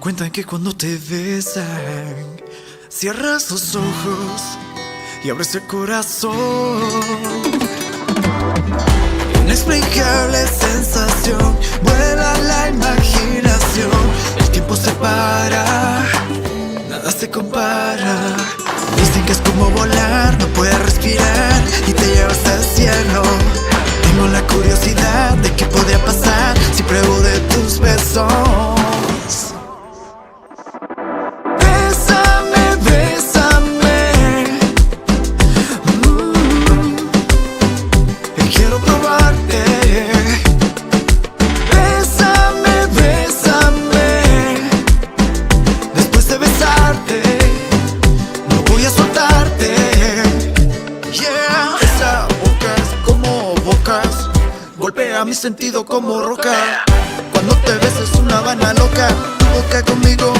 Cuentan que cuando te besan, cierras los ojos y abres el corazón. Inexplicable sensación, vuela la imaginación. El tiempo se para, nada se compara. Dicen que es como volar, no puedes respirar y te llevas al cielo. Tengo la curiosidad de qué podría pasar si pruebo de tus besos. Golpea mi sentido como roca. Cuando te besas una vaina loca, tu boca conmigo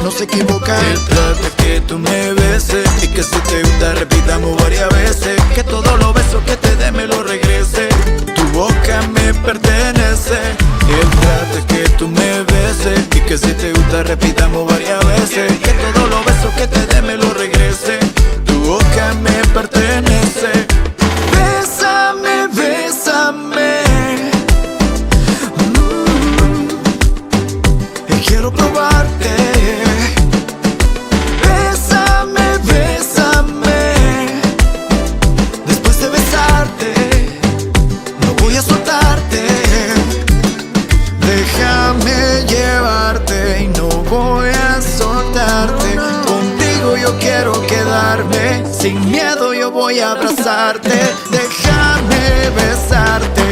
no se equivoca. Se trata que tú me beses y que si te gusta repitamos varias veces. Que todos los besos que te dé me lo regrese. Tu boca me pertenece. Se trata que tú me beses y que si te gusta repitamos varias veces. Que todos los besos que te dé me lo regrese. Tu boca me pertenece. Bésame, bésame. Quiero probarte. Bésame, bésame. Después de besarte, no voy a soltarte. Déjame llevarte y no voy a soltarte. Contigo yo quiero quedarme. Sin miedo yo voy a abrazarte. Déjame besarte.